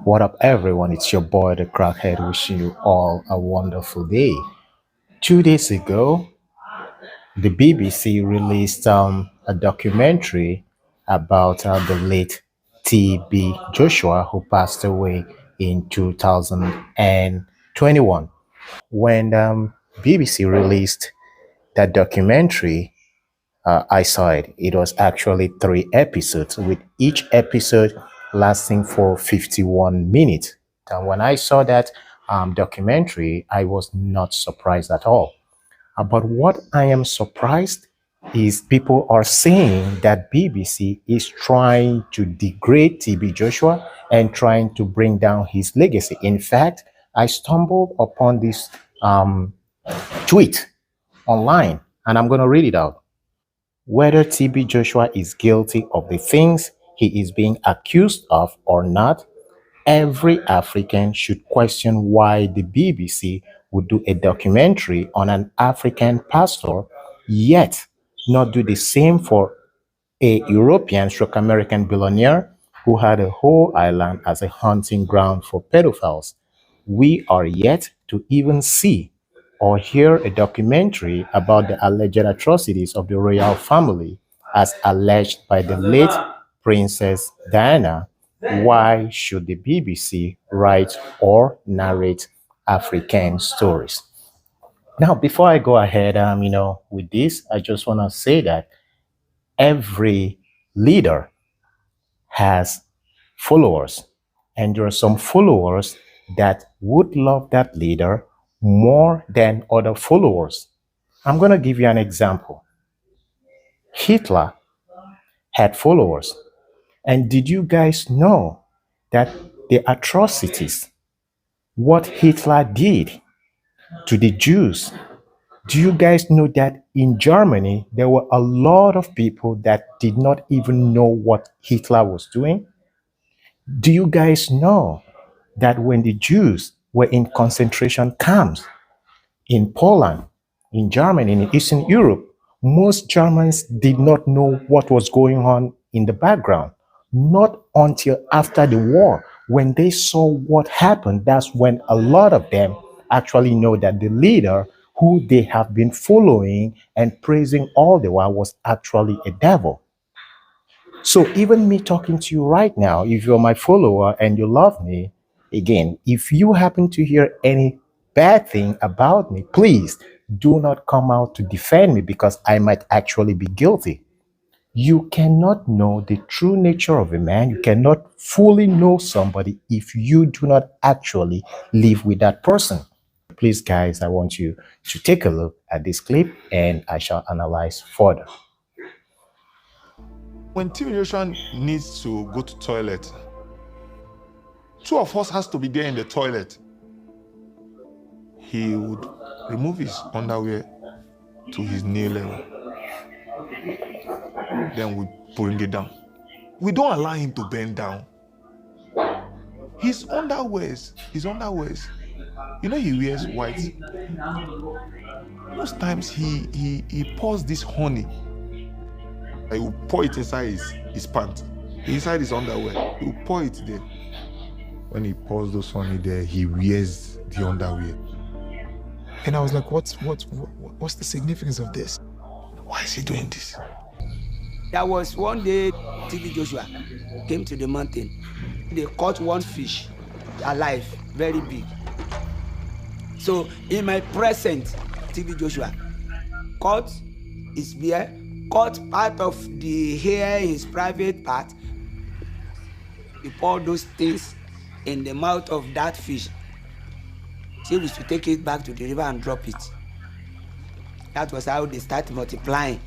What up, everyone? It's your boy, the Crackhead, wishing you all a wonderful day. 2 days ago, the BBC released a documentary about the late T.B. Joshua, who passed away in 2021. When BBC released that documentary, I saw it. It was actually 3 episodes, with each episode lasting for 51 minutes. And when I saw that documentary, I was not surprised at all. But what I am surprised is people are saying that BBC is trying to degrade TB Joshua and trying to bring down his legacy. In fact, I stumbled upon this tweet online, and I'm going to read it out. Whether TB Joshua is guilty of the things he is being accused of or not, every African should question why the BBC would do a documentary on an African pastor, yet not do the same for a European stroke American billionaire who had a whole island as a hunting ground for pedophiles. We are yet to even see or hear a documentary about the alleged atrocities of the royal family as alleged by the late Princess Diana. Why should the BBC write or narrate African stories? Now, before I go ahead, with this, I just want to say that every leader has followers, and there are some followers that would love that leader more than other followers. I'm going to give you an example. Hitler had followers. And did you guys know that the atrocities, what Hitler did to the Jews? Do you guys know that in Germany, there were a lot of people that did not even know what Hitler was doing? Do you guys know that when the Jews were in concentration camps in Poland, in Germany, in Eastern Europe, most Germans did not know what was going on in the background? Not until after the war, when they saw what happened, that's when a lot of them actually know that the leader who they have been following and praising all the while was actually a devil. So even me talking to you right now, if you're my follower and you love me, again, if you happen to hear any bad thing about me, please do not come out to defend me because I might actually be guilty. You cannot know the true nature of a man. You cannot fully know somebody if you do not actually live with that person. Please, guys, I want you to take a look at this clip and I shall analyze further. When TB Joshua needs to go to toilet, two of us has to be there in the toilet. He would remove his underwear to his knee level. Then we bring it down. We don't allow him to bend down. His underwears, you know he wears white. Most times he pours this honey. He will pour it inside his pants, inside his underwear. He will pour it there. When he pours those honey there, he wears the underwear. And I was like, what's the significance of this? Why is he doing this? There was one day TB Joshua came to the mountain. They caught one fish alive, very big. So in my presence, TB Joshua caught his beard, cut part of the hair in his private part. He poured those things in the mouth of that fish. He was to take it back to the river and drop it. That was how they start multiplying.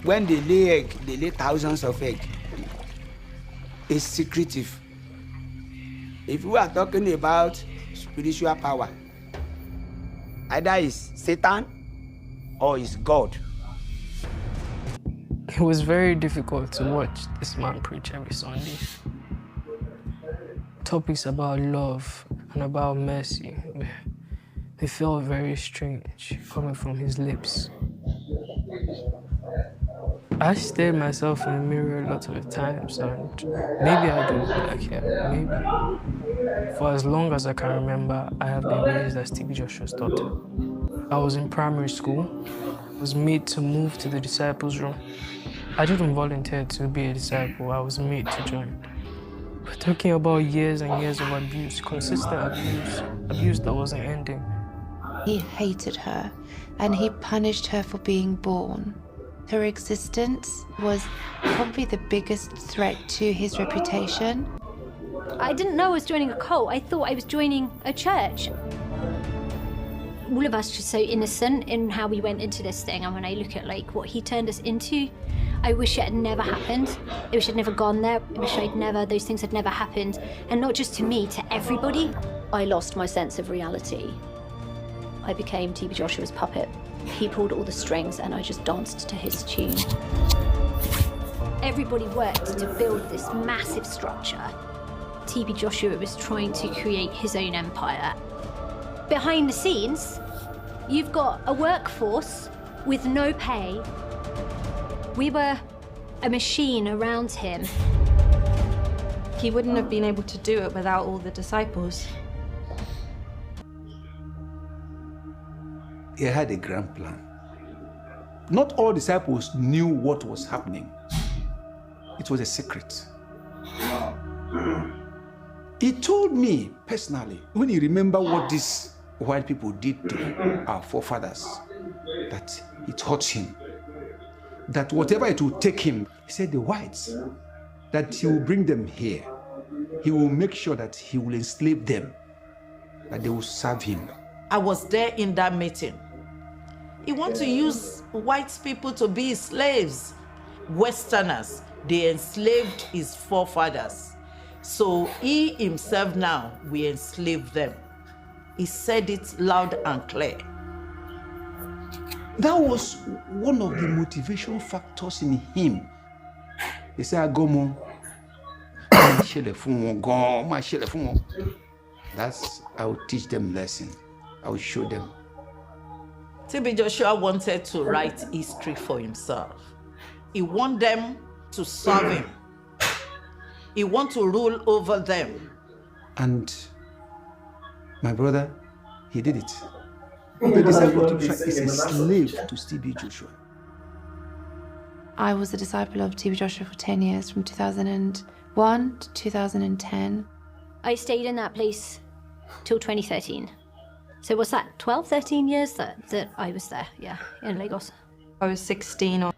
When they lay egg, they lay thousands of eggs. It's secretive. If we are talking about spiritual power, either it's Satan or it's God. It was very difficult to watch this man preach every Sunday. Topics about love and about mercy, they felt very strange coming from his lips. I stare myself in the mirror a lot of the times, and maybe I do look black hair, maybe. For as long as I can remember, I have been raised as TB Joshua's daughter. I was in primary school, was made to move to the disciples' room. I didn't volunteer to be a disciple, I was made to join. We're talking about years and years of abuse, consistent abuse that wasn't ending. He hated her, and he punished her for being born. Her existence was probably the biggest threat to his reputation. I didn't know I was joining a cult. I thought I was joining a church. All of us just so innocent in how we went into this thing, and when I look at like what he turned us into, I wish it had never happened. I wish I'd never gone there. I wish those things had never happened. And not just to me, to everybody. I lost my sense of reality. I became TB Joshua's puppet. He pulled all the strings and I just danced to his tune. Everybody worked to build this massive structure. TB Joshua was trying to create his own empire. Behind the scenes, you've got a workforce with no pay. We were a machine around him. He wouldn't have been able to do it without all the disciples. He had a grand plan. Not all disciples knew what was happening. It was a secret. He told me personally, when he remembered what these white people did to our forefathers, that it hurt him. That whatever it will take him, he said the whites, that he will bring them here. He will make sure that he will enslave them, that they will serve him. I was there in that meeting. He wants to use white people to be his slaves. Westerners, they enslaved his forefathers. So he himself now will enslave them. He said it loud and clear. That was one of the motivation factors in him. He said, Agomo, that's, I will teach them lesson. I will show them. TB Joshua wanted to write history for himself. He wanted them to serve him. He wanted to rule over them. And my brother, he did it. The disciple of TB Joshua is a slave to TB Joshua. I was a disciple of TB Joshua for 10 years, from 2001 to 2010. I stayed in that place till 2013. So was that 12, 13 years that I was there, yeah, in Lagos? I was 16 or...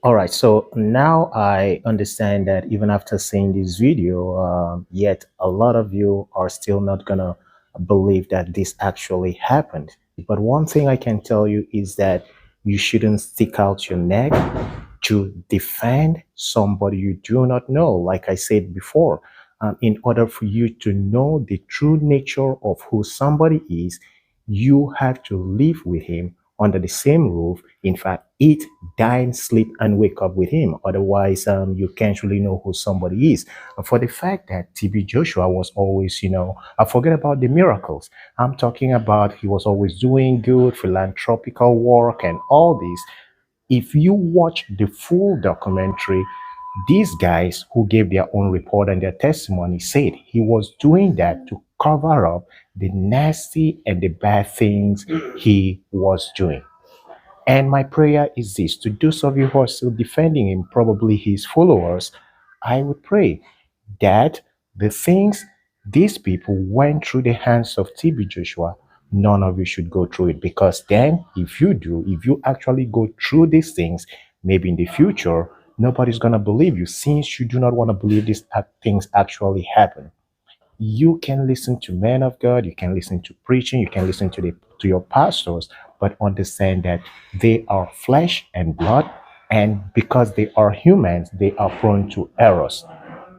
All right, so now I understand that even after seeing this video, yet a lot of you are still not gonna believe that this actually happened. But one thing I can tell you is that you shouldn't stick out your neck to defend somebody you do not know. Like I said before, in order for you to know the true nature of who somebody is, you have to live with him under the same roof. In fact, eat, dine, sleep, and wake up with him. Otherwise, you can't really know who somebody is. And for the fact that TB Joshua was always, I forget about the miracles. I'm talking about he was always doing good, philanthropical work, and all this. If you watch the full documentary, these guys who gave their own report and their testimony said he was doing that to cover up the nasty and the bad things he was doing. And my prayer is this: to those of you who are still defending him, probably his followers, I would pray that the things these people went through the hands of TB Joshua, none of you should go through it. Because then, if you actually go through these things, maybe in the future, nobody's going to believe you, since you do not want to believe these things actually happen. You can listen to men of God, you can listen to preaching, you can listen to your pastors, but understand that they are flesh and blood, and because they are humans, they are prone to errors.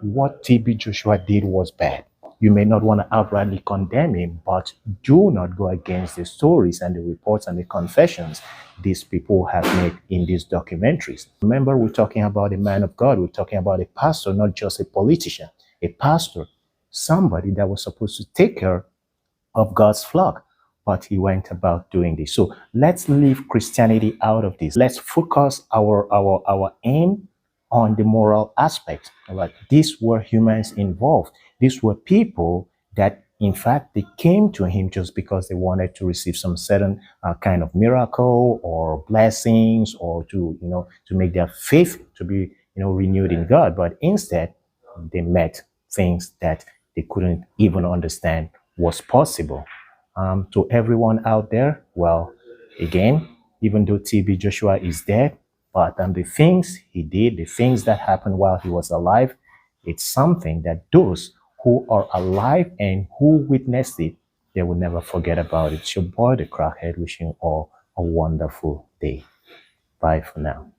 What TB Joshua did was bad. You may not want to outrightly condemn him, but do not go against the stories and the reports and the confessions these people have made in these documentaries. Remember, we're talking about a man of God. We're talking about a pastor, not just a politician. A pastor, somebody that was supposed to take care of God's flock. but he went about doing this. So let's leave Christianity out of this. Let's focus our aim on the moral aspect. Like, these were humans involved. These were people that, in fact, they came to him just because they wanted to receive some certain kind of miracle or blessings, or to make their faith to be renewed in God. But instead, they met things that they couldn't even understand was possible. To everyone out there, well, again, even though TB Joshua is dead, but the things he did, the things that happened while he was alive, it's something that those who are alive and who witnessed it, they will never forget about it. It's your boy, the Crackhead, wishing you all a wonderful day. Bye for now.